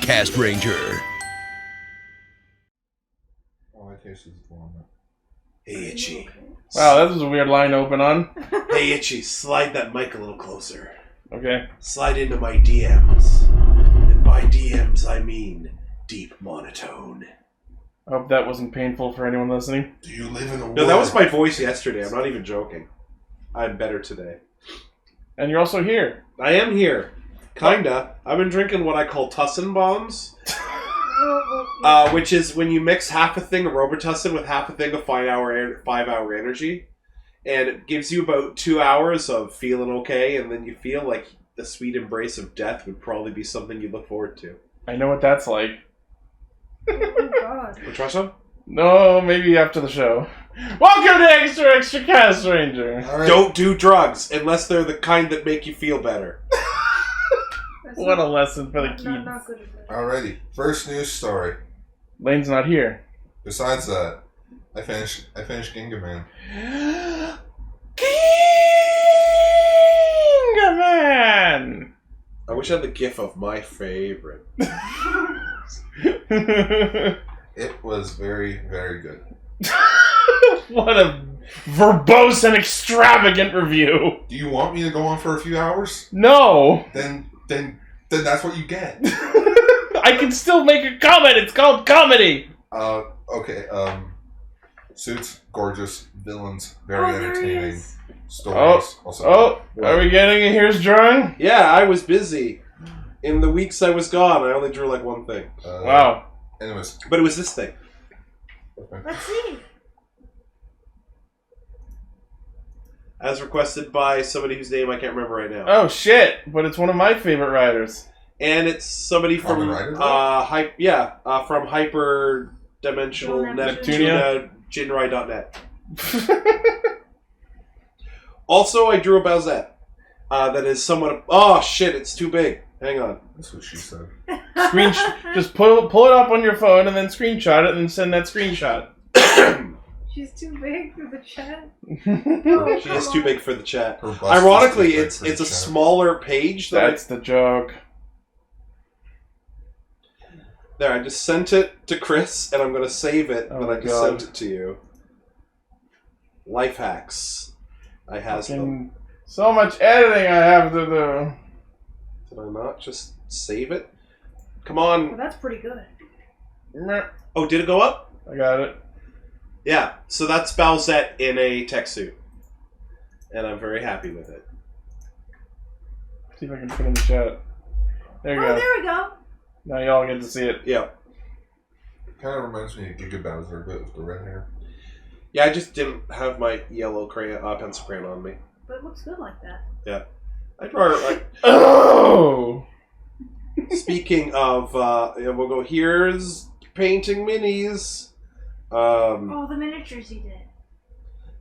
Cast Ranger. Oh, I tasted the vomit. Hey, Itchy. Wow, that was a weird line to open on. Hey, Itchy, slide that mic a little closer. Okay. Slide into my DMs. And by DMs, I mean deep monotone. I hope that wasn't painful for anyone listening. Do you live in a No, that was my voice yesterday. I'm not even joking. I'm better today. And you're also here. I am here. Kinda. I've been drinking what I call Tussin bombs. Which is when you mix half a thing of Robitussin with half a thing of 5 hour energy. And it gives you about 2 hours of feeling okay, and then you feel like the sweet embrace of death would probably be something you look forward to. I know what that's like. Oh, God. Want to try some? No, maybe after the show. Welcome to Extra Cast Ranger. All right. Don't do drugs unless they're the kind that make you feel better. That's What a not- lesson for the not- kids. not good at that. Alrighty. First news story. Lane's not here. Besides that, I finished Ginga Man. Man. I wish I had the gif of my favorite. It was very, very good. What a verbose and extravagant review. Do you want me to go on for a few hours? No. Then that's what you get. I can still make a comment. It's called comedy. Okay. Suits, gorgeous. Villains, Oh, very there he entertaining. is. Stories, also. Oh, are we getting a here's drawing? Yeah, I was busy. In the weeks I was gone, I only drew like one thing. Wow. Anyways. But it was this thing. Let's see. As requested by somebody whose name I can't remember right now. Oh shit! But it's one of my favorite writers. And it's somebody from Common Rider? from Hyperdimensional Neptunia? Jinrai.net. Also, I drew a Bowsette. That is somewhat. Oh shit! It's too big. Hang on. That's what she said. Just pull it up on your phone and then screenshot it and then send that screenshot. She's too big for the chat. She is too big for the chat. Her bust Ironically, is too big it's for the a chat. smaller page. That's the joke. There, I just sent it to Chris, and I'm going to save it, Oh but my I just God. sent it to you. Life hacks. I has them. Fucking so much editing I have to do. Did I not just save it? Come Well, on. that's pretty good. Meh. Oh, did it go up? I got it. Yeah, so that's Bowsette in a tech suit. And I'm very happy with it. See if I can put it in the chat. There you Oh, go. there we go. Now y'all get to see it. Yeah. Kind of reminds me of Giga Bowser, but with the red hair. Yeah, I just didn't have my yellow pencil crayon on me. But it looks good like that. Yeah. I draw it like... Oh! Speaking of, we'll go, here's painting minis. Oh, the miniatures he did.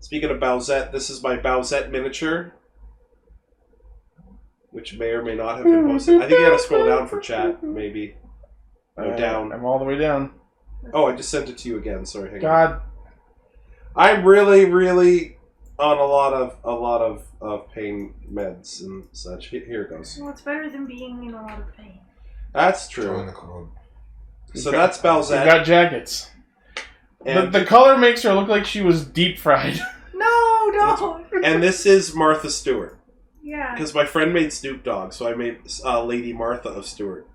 Speaking of Bowsette, this is my Bowsette miniature, which may or may not have been posted. I think you gotta scroll down for chat, maybe. No, down. I'm all the way down. Oh, I just sent it to you again. Sorry, hang on. God. I'm really, really on a lot of pain meds and such. Here it goes. Well, it's better than being in a lot of pain. That's Join true. the club. So that's We've Bowsette. got jackets. And, The color makes her look like she was deep fried. No, don't. and this is Martha Stewart. Yeah. Because my friend made Snoop Dogg, so I made Lady Martha of Stewart.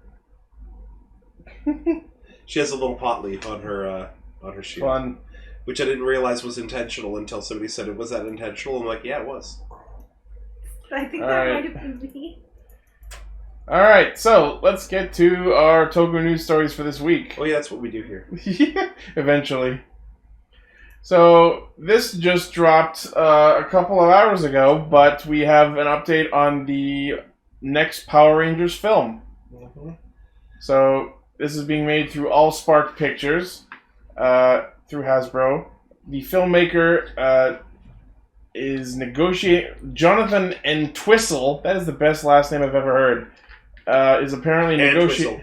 She has a little pot leaf on her shield. Fun. Which I didn't realize was intentional until somebody said, "Was that intentional?" I'm like, "Yeah, it was." I think All that right. might have been me. Alright, so let's get to our Toku news stories for this week. Oh yeah, that's what we do here. Eventually. So, this just dropped a couple of hours ago, but we have an update on the next Power Rangers film. So, this is being made through Allspark Pictures, through Hasbro. The filmmaker is negotiating... Jonathan Entwistle, that is the best last name I've ever heard, is apparently negotiating...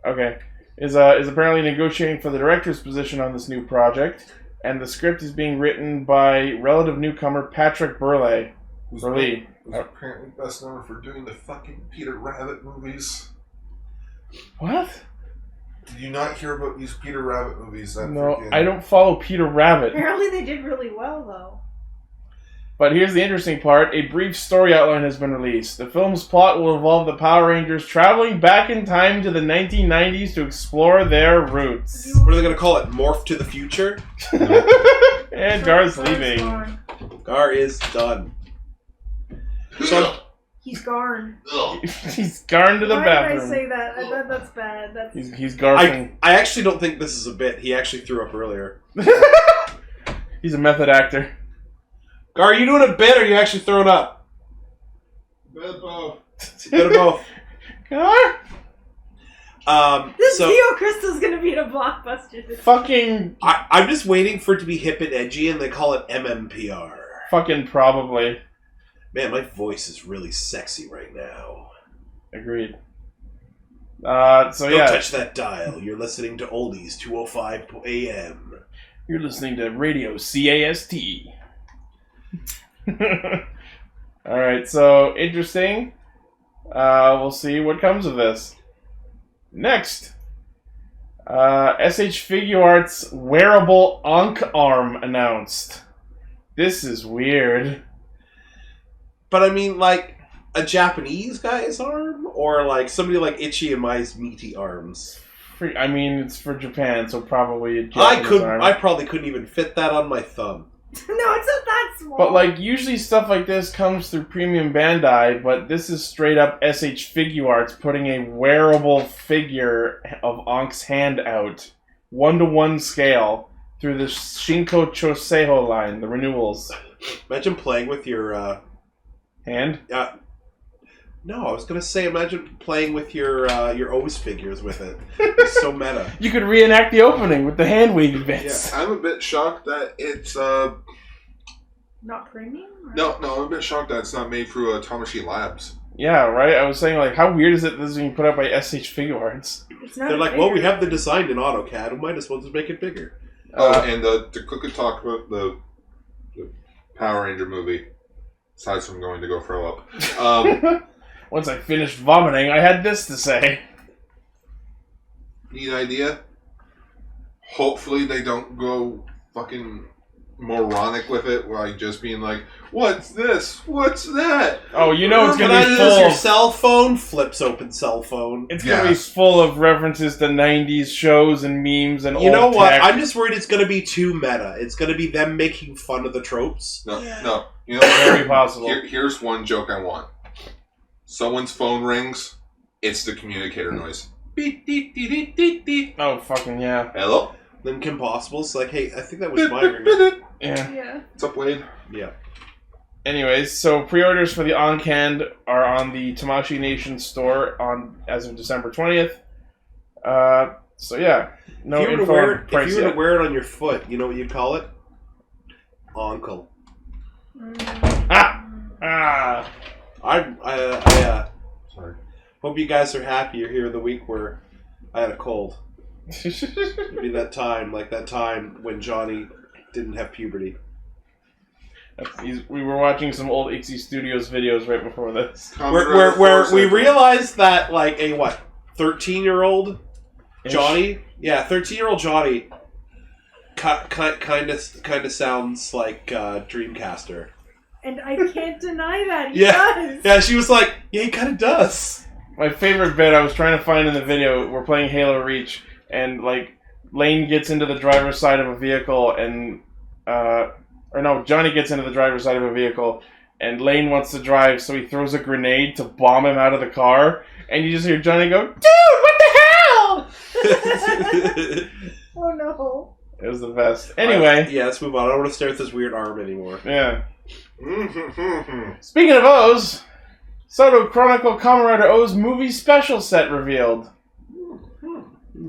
Okay. Is apparently negotiating for the director's position on this new project, and the script is being written by relative newcomer Patrick Burleigh. Who's Burleigh. apparently best known for doing the fucking Peter Rabbit movies. What? Did you not hear about these Peter Rabbit movies? That No, freaking- I don't follow Peter Rabbit. Apparently they did really well, though. But here's the interesting part. A brief story outline has been released. The film's plot will involve the Power Rangers traveling back in time to the 1990s to explore their roots. What are they going to call it? Morph to the future? And Gar's leaving. Gone. Gar is done. So, He's gone. He's garned to the Why did I bathroom. say that? That's bad. That's He's garfing. I actually don't think this is a bit. He actually threw up earlier. He's a method actor. Gar, are you doing a bit or are you actually throwing up? Bit of both. Bit of both. Gar? this So Theo Crystal's gonna be in a blockbuster. Fucking I'm just waiting for it to be hip and edgy, and they call it MMPR. fucking probably. Man, my voice is really sexy right now. Agreed. So Don't yeah, touch that dial. You're listening to Oldies 2:05 AM. you're listening to Radio CAST. Alright, so interesting. We'll see what comes of this. Next. SH Figuarts wearable Ankh arm announced. This is weird. But I mean, like a Japanese guy's arm, or like somebody like Ichi and Mai's meaty arms. I mean, it's for Japan, so probably a I Japanese arm. I probably couldn't even fit that on my thumb. No, it's not that small. But, like, usually stuff like this comes through Premium Bandai, but this is straight up SH Figuarts putting a wearable figure of Ankh's hand out, 1-to-1 scale, through the Shinko Choseiho line, the renewals. Imagine playing with your Hand? no, I was gonna say imagine playing with your O's figures with it. It's so meta. You could reenact the opening with the hand wavy Yeah, bits. I'm a bit shocked that it's not premium. Or? no, I'm a bit shocked that it's not made through Tamashii Labs. Yeah, right? I was saying, like, how weird is it this is being put out by SH Figuarts? It's not They're a like, well, we figure. have the design in AutoCAD. We might as well just make it bigger. And to quickly talk about the Power Ranger movie, aside from going to go throw up. Once I finished vomiting, I had this to say. Neat idea. Hopefully they don't go fucking moronic with it, like just being like, "What's this? What's that?" Oh, you know it's Can gonna I be use full your of... cell phone? Flips open cell phone. It's gonna be Yes. full of references to 90s shows and memes and You know old what? tech. I'm just worried it's going to be too meta. It's going to be them making fun of the tropes. No, Yeah. no. You know, Very possible. here's one joke I want. Someone's phone rings. It's the communicator noise. Beep, beep, beep, beep, beep, beep. Oh, fucking yeah. Hello. Then Kim Possible's like, hey, I think that was my ring. Yeah. Yeah. What's up, Wade? Yeah. Anyways, so pre-orders for the Ankh hand are on the Tamashii Nation store as of December 20th. So yeah, no if you were info on price to yet. wear it on your foot, you know what you'd call it? Uncle. Ah! I Sorry. hope you guys are happy you're here the week where I had a cold. It'd be that time when Johnny didn't have puberty. We were watching some old Ixie Studios videos right before this. Where we realized that, like, 13-year-old Johnny? Yeah, 13-year-old Johnny kind of sounds like Dreamcaster. And I can't deny that. He Yeah. does. Yeah, she was like, yeah, he kind of does. My favorite bit I was trying to find in the video, we're playing Halo Reach, and, like, Lane gets into the driver's side of a vehicle, and, Johnny gets into the driver's side of a vehicle, and Lane wants to drive, so he throws a grenade to bomb him out of the car, and you just hear Johnny go, "Dude, what the hell?" Oh no. It was the best. Anyway, Yeah, let's move on. I don't want to stare at this weird arm anymore. yeah. Speaking of O's, Soto Chronicle Kamen Rider O's movie special set revealed.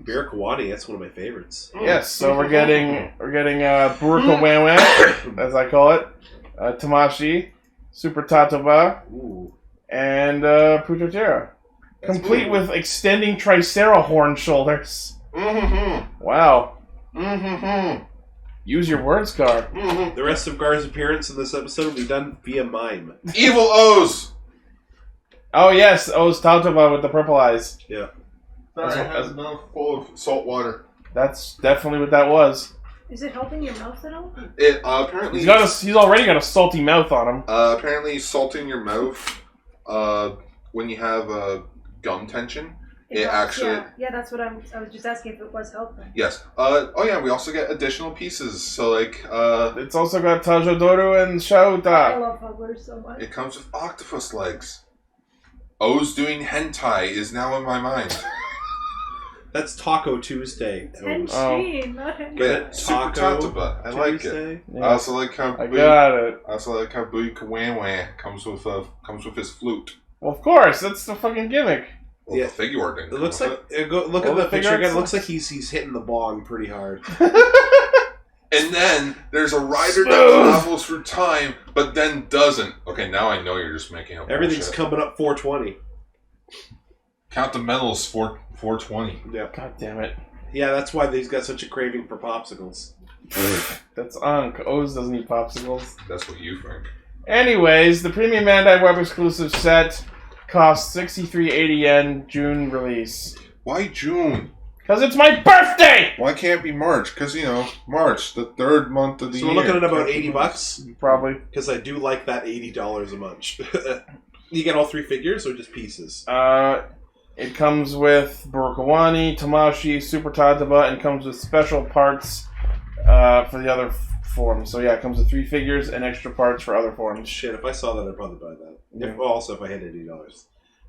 Beer Kawani, that's one of my favorites. Yes, so we're getting Buruka Wan Wan, as I call it, Tamashii, Super Tatoba, Ooh. and Putotera. Complete with extending Tricera horn shoulders. Wow. Use your words, Gar. The rest of Gar's appearance in this episode will be done via mime. Evil O's. Oh yes, O's Tatoba with the purple eyes. Yeah. Sorry, I had a mouth full of salt water. That's definitely what that was. Is it helping your mouth at all? It apparently He's already got a salty mouth on him. apparently salting your mouth when you have gum tension. It actually Yeah, that's what I was just asking if it was helping. yes. Oh yeah, we also get additional pieces. So like It's also got Tajodoru and I Shouta. love Hugglers so much. it comes with octopus legs. O's doing hentai is now in my mind. That's Taco Tuesday. Tensheen, not Hensheen. Get it? Super Taco Tataba. I like it. Tuesday? I also like how I got it. Bui Kawanwa comes with his flute. Well, of course, that's the fucking gimmick. Well, Yeah. the figure art didn't It looks come like with look Well, at the the figure picture again. It art's- looks like he's hitting the bong pretty hard. it. And then there's a rider that Smooth. travels through time, but then doesn't. Okay, now I know you're just making up Everything's bullshit. coming up 420. Count the medals 420. Yeah, God damn it. yeah. That's why he's got such a craving for popsicles. That's Unk. O's doesn't eat popsicles. That's what you think. Anyways, the premium Bandai Web exclusive set costs 63.80 yen, June release. Why June? Because it's my birthday! Why can't it be March? Because March, the third month of the So year. we're looking at about $80 Probably. because I do like that $80 a month. You get all three figures or just pieces? It comes with Burukawani, Tamashi, Super Tataba, and comes with special parts for the other forms. So yeah, it comes with 3 figures and extra parts for other forms. Shit, if I saw that, I'd probably buy that. Yeah. Well, also if I had $80.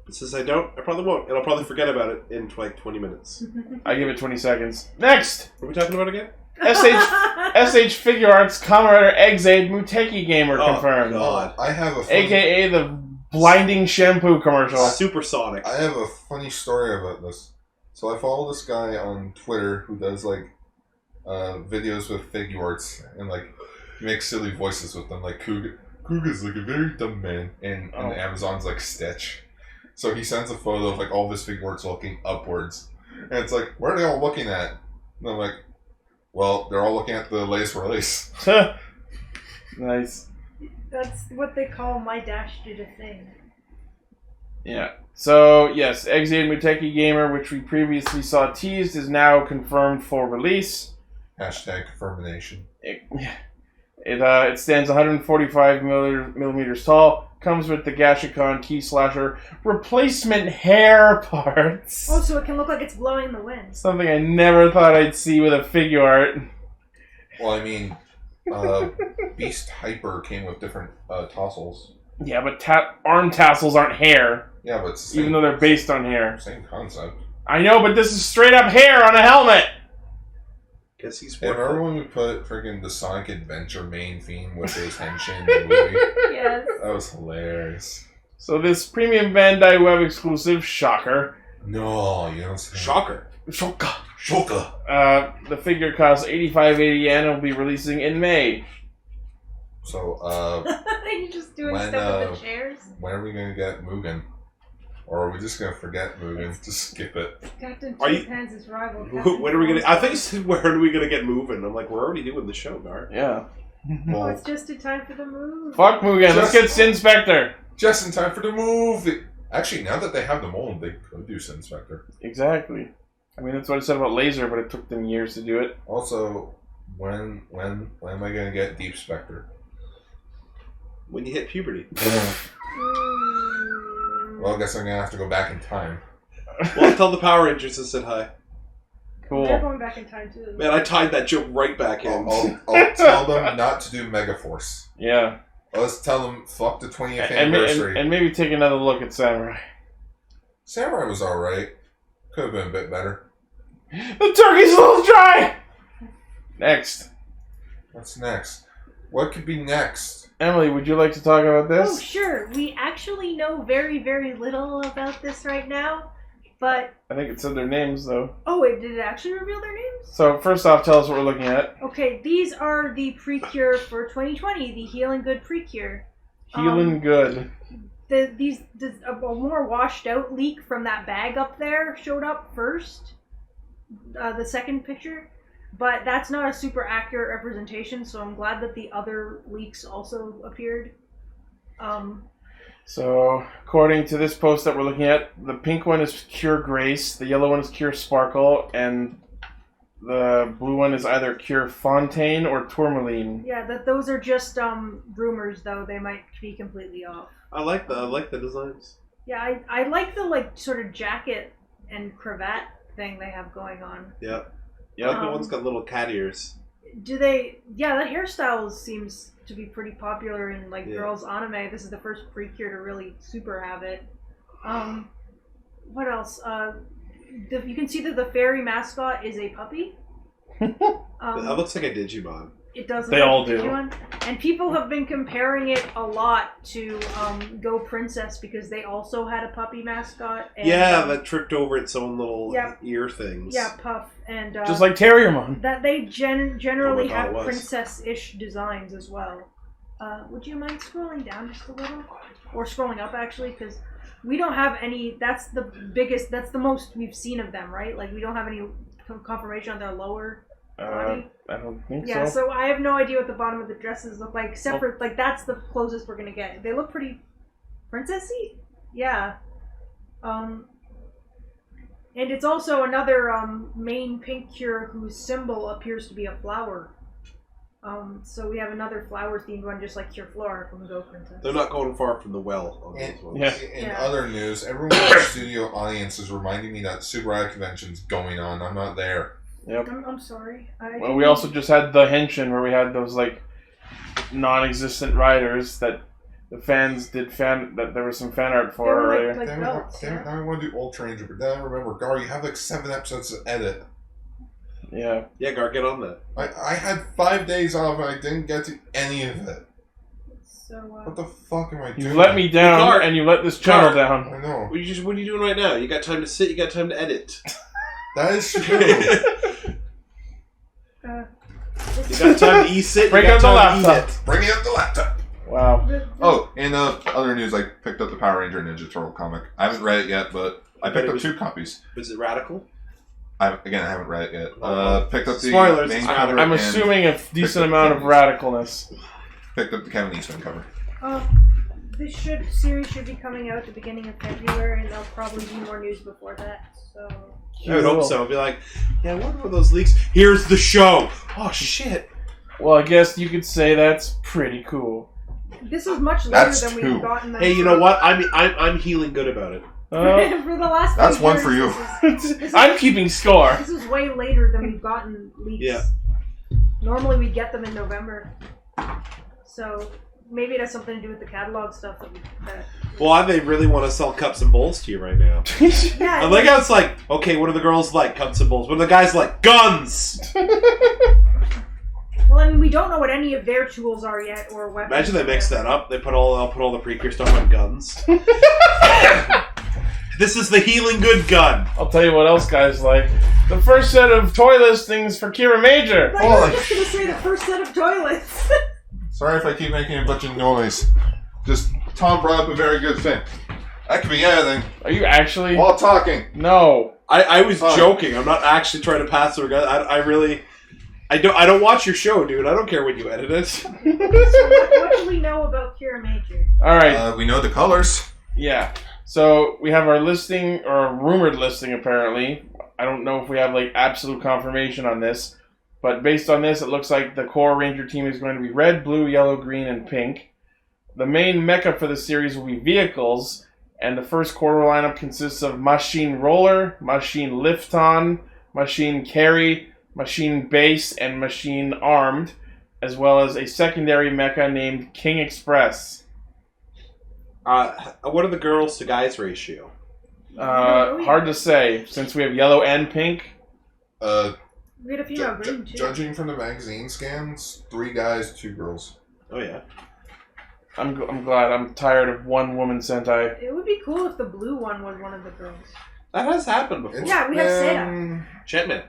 But since I don't, I probably won't. And I'll probably forget about it in like 20 minutes. I give it 20 seconds. Next! What are we talking about again? SH Figure Arts Kamen Rider Exade Muteki Gamer confirmed. God. I have a funny, AKA the blinding shampoo commercial. Supersonic. I have a funny story about this. So I follow this guy on Twitter who does like videos with figure arts and like makes silly voices with them. Like Kuga's like a very dumb man, and Amazon's like Stitch. So he sends a photo of like all of his figure arts looking upwards, and it's like, where are they all looking at? And I'm like, well, they're all looking at the latest release. Nice. That's what they call my dash did a thing. Yeah. So, yes, Exade Muteki Gamer, which we previously saw teased, is now confirmed for release. Hashtag confirmation. It stands 145 millimeters tall, comes with the Gashikon Key Slasher replacement hair parts. Oh, so it can look like it's blowing the wind. Something I never thought I'd see with a figure art. Well, I mean, Beast Hyper came with different tassels. Yeah, but arm tassels aren't hair, Yeah, but it's the same, even though they're based on hair. same concept. I know, but this is straight up hair on a helmet! Guess he's Hey, remember when we put freaking the Sonic Adventure main theme with his henshin in the movie? Yes. That was hilarious. So this premium Bandai Web exclusive, shocker. No, you don't say. Shocker. Shocker. Shoka. The figure costs 85.80 yen and will be releasing in May. So, You just doing When, stuff with the chairs. when are we gonna get Mugen? Or are we just gonna forget Mugen? Just skip it. Captain Are you- Chimpanzee's rival. When are we gonna? I think you said, when are we gonna get moving? I'm like, we're already doing the show, Gar. Yeah. Oh, Well, it's just in time for the move. Fuck Mugen, let's get Sin Spectre. just in time for the movie. Actually, now that they have the mold, they could do Sin Spectre. Exactly. I mean, that's what I said about Laser, but it took them years to do it. Also, when am I gonna get Deep Spectre? When you hit puberty. Well, I guess I'm gonna have to go back in time. Well, tell the Power Rangers I said hi. They're Cool. going back in time too. Man, I tied that joke right back in. I'll tell them not to do Megaforce. Yeah. Let's tell them fuck the 20th And anniversary. maybe take another look at Samurai. Samurai was alright. Could have been a bit better. The turkey's a little dry! Next. What's next? What could be next? Emily, would you like to talk about Oh, this? sure. We actually know very, very little about this right now. But, I think it said their names, though. oh wait, did it actually reveal their names? So, first off, tell us what we're looking at. Okay, these are the Precure for 2020, the Heal and Good Precure. Healing Good. A more washed out leak from that bag up there showed up first. The second picture. But that's not a super accurate representation, so I'm glad that the other leaks also appeared. So, according to this post that we're looking at, the pink one is Cure Grace, the yellow one is Cure Sparkle, and the blue one is either Cure Fontaine or Tourmaline. Yeah, those are just rumors, though. They might be completely off. I like the designs. Yeah, I like the like sort of jacket and cravat thing they have going on. Yeah. I like the one's got little cat ears. Do they? Yeah, the hairstyle seems to be pretty popular in like Yeah. girls anime. This is the first Precure to really super have it. What else? You can see that the fairy mascot is a puppy. That looks like a Digimon. It does. They look all like do. Digimon. And people have been comparing it a lot to Go Princess because they also had a puppy mascot. And, Yeah, that tripped over its own little Yeah. ear things. Yeah, Puff and Just like Terriermon. that. They generally Oh my God, have it was. princess-ish designs as well. Would you mind scrolling down just a little, or scrolling up actually, because we don't have any. That's the biggest. That's the most we've seen of them, right? Like we don't have any confirmation on their lower body. I don't think Yeah, so. so I have no idea what the bottom of the dresses look like, except for, like, that's the closest we're gonna get. They look pretty princessy? Yeah. And it's also another, main pink cure whose symbol appears to be a flower. So we have another flower-themed one, just like Cure Flora from Go Princess. They're not going far from the well on And, those ones. Yeah. In Yeah. other news, everyone in the studio audience is reminding me that Subaraya Convention's going on. I'm not there. Yep. I'm sorry. Well, we also just had the Henshin where we had those like non-existent riders that the fans did that there was some fan art for They were, earlier. like Damn it, belts, damn it, yeah. now I want to do Ultra Ranger, but then I remember, Gar, you have like 7 episodes to edit. Yeah. Yeah, Gar, get on that. I had 5 days off and I didn't get to any of it. So, What the fuck am I doing? You let me down Gar- and you let this channel Gar- down. I know. What are you doing right now? You got time to sit, you got time to edit. That is true. You got time to sit, Break you got out the time to eat laptop. it. Bringing up the laptop. Wow. Oh, in other news, I picked up the Power Ranger Ninja Turtle comic. I haven't read it yet, but I picked up 2 copies. Was it radical? I haven't read it yet. Picked up the Spoilers, main it's cover. I'm and assuming a picked decent up amount of Kevin's. radicalness. Picked up the Kevin Eastman cover. This series should be coming out at the beginning of February, and there'll probably be more news before that, so... I would hope so. I'd be like, yeah, what were those leaks? Here's the show! Oh, shit. Well, I guess you could say that's pretty cool. This is much later That's than 2. we've gotten them. Hey, you know what? I'm healing good about it. For the last That's few one years, for you. I'm keeping score. This is way later than we've gotten leaks. Yeah. Normally we get them in November. So maybe it has something to do with the catalog stuff that Well, they really want to sell cups and bowls to you right now. yeah, I like how it's like, okay, what are the girls like? Cups and bowls. What are the guys like? Guns! well, I mean, we don't know what any of their tools are yet or weapons. Imagine they mix that up. They put all the Precure stuff on guns. This is the healing good gun. I'll tell you what else guys like. The first set of toy listings for Kira Major. I was just gonna say the first set of toilets. Sorry if I keep making a bunch of noise. Just Tom brought up a very good thing. That could be anything. Are you actually? While talking. No. I was Oh. joking. I'm not actually trying to pass the gun. I don't watch your show, dude. I don't care when you edit it. So what do we know about Kira Major? All right. We know the colors. Yeah. So we have our listing, or a rumored listing apparently. I don't know if we have like absolute confirmation on this, but based on this, it looks like the core Ranger team is going to be red, blue, yellow, green, and pink. The main mecha for the series will be vehicles, and the first core lineup consists of Machine Roller, Machine Lifton, Machine Carry, Machine Base, and Machine Armed, as well as a secondary mecha named King Express. What are the girls to guys ratio? Hard to say, since we have yellow and pink. We had a female green too. Judging from the magazine scans, 3 guys, 2 girls. Oh yeah. I'm glad. I'm tired of one woman Sentai. It would be cool if the blue one was one of the girls. That has happened before. Yeah, we have Seda. Jetman.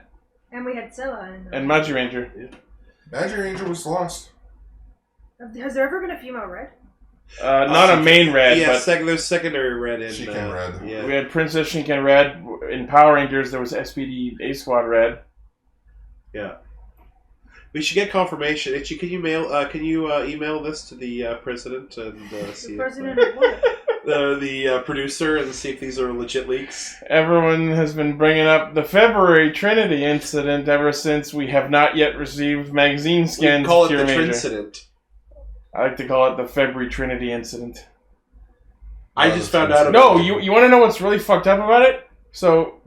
And we had Sela. And Magi Ranger. Magic Ranger was lost. Has there ever been a female red? Not a main red, Yeah, but there's secondary red in. Shiken red. Yeah. we had Princess Shinken Red. In Power Rangers, there was SPD A Squad Red. Yeah. We should get confirmation. Itchy, can you email this to the president and see The president of what? the producer and see if these are legit leaks. Everyone has been bringing up the February Trinity incident ever since we have not yet received magazine We scans. call it to the Major. Trincident. I like to call it the February Trinity incident. I No, just the found out Trincident. about No, you want to know what's really fucked up about it? So,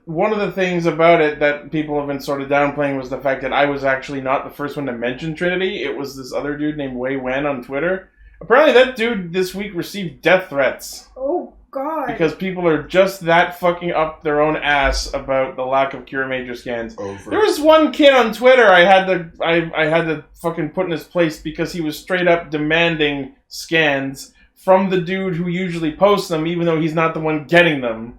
one of the things about it that people have been sort of downplaying was the fact that I was actually not the first one to mention Trinity. It was this other dude named Wei Wen on Twitter. Apparently that dude this week received death threats Oh God. because people are just that fucking up their own ass about the lack of Cure Major scans. Over. There was one kid on Twitter I had to fucking put in his place because he was straight up demanding scans from the dude who usually posts them, even though he's not the one getting them.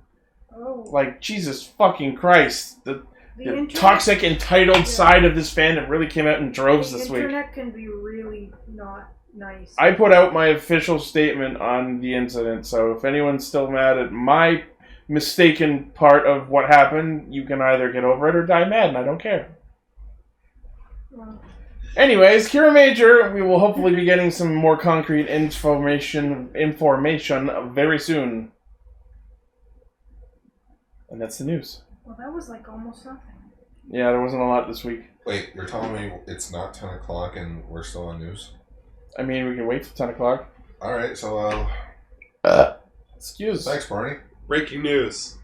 Oh. Like, Jesus fucking Christ. The internet, toxic, entitled side of this fandom really came out in droves the this week. internet can be really not nice. I put out my official statement on the incident, so if anyone's still mad at my mistaken part of what happened, you can either get over it or die mad, and I don't care. Well, Anyways, Kira Major, we will hopefully be getting some more concrete information very soon. And that's the news. well, that was like almost nothing. Yeah, there wasn't a lot this week. Wait, you're telling me it's not 10 o'clock and we're still on news? I mean, we can wait till 10 o'clock. Alright, so, Excuse. thanks, Barney. breaking news.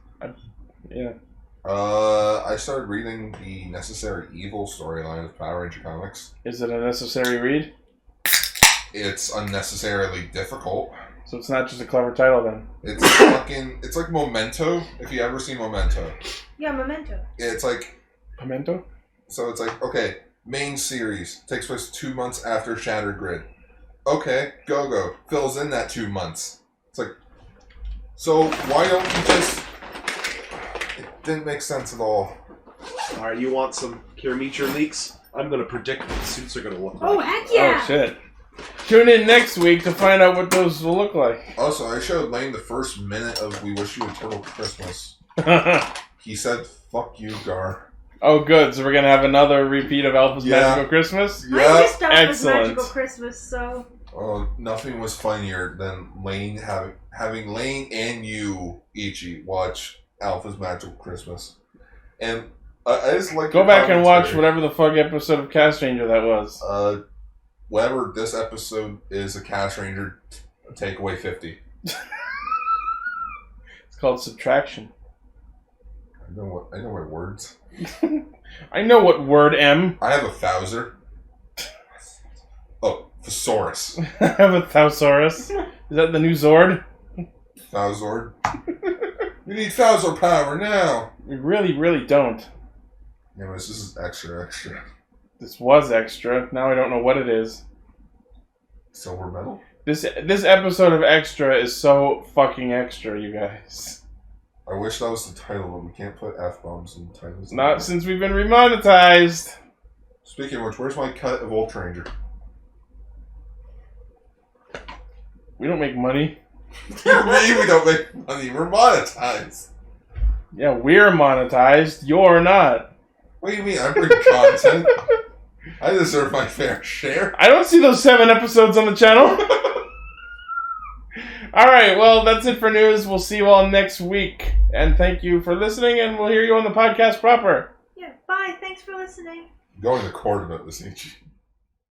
Yeah. I started reading the Necessary Evil storyline of Power Ranger Comics. Is it a necessary read? It's unnecessarily difficult. So it's not just a clever title then. It's fucking... It's like Memento, if you ever seen Memento. Yeah, Memento. It's like... Pimento? So it's like, okay, main series takes place 2 months after Shattered Grid. Okay, Go-Go fills in that 2 months. It's like, so why don't you just... It didn't make sense at all. Alright, you want some Kirameter leaks? I'm gonna predict what the suits are gonna look like. Oh heck yeah! Oh, shit. Tune in next week to find out what those will look like. Also, I showed Lane the first minute of We Wish You a Turtle Christmas. He said, fuck you, Gar. Oh, good. So we're going to have another repeat of Alpha's Yeah. Magical Christmas? I Yeah. missed out this Excellent. Magical Christmas, so Oh, nothing was funnier than Lane having Lane and you, Ichi, watch Alpha's Magical Christmas. And I just like Go your back and watch commentary. whatever the fuck episode of Cast Ranger that was. Whatever this episode is, a Cash Ranger takeaway 50. It's called Subtraction. I know my words. I know what word M. I have a Thouser. Oh, Thesaurus. I have a Thausaurus. Is that the new Zord? Thousord. We need Thouser power now. We really, really don't. Anyways, this is extra. This was extra. Now I don't know what it is. Silver medal? This episode of Extra is so fucking extra, you guys. I wish that was the title, but we can't put F-bombs in the titles. Not since we've been remonetized. Speaking of which, where's my cut of Ultra Ranger? We don't make money. You mean we don't make money? We're monetized. Yeah, we're monetized. You're not. What do you mean? I bring content. I deserve my fair share. I don't see those 7 episodes on the channel. Alright, well, that's it for news. We'll see you all next week. And thank you for listening, and we'll hear you on the podcast proper. yeah. Bye. Thanks for listening. Going to court about this, Ichi.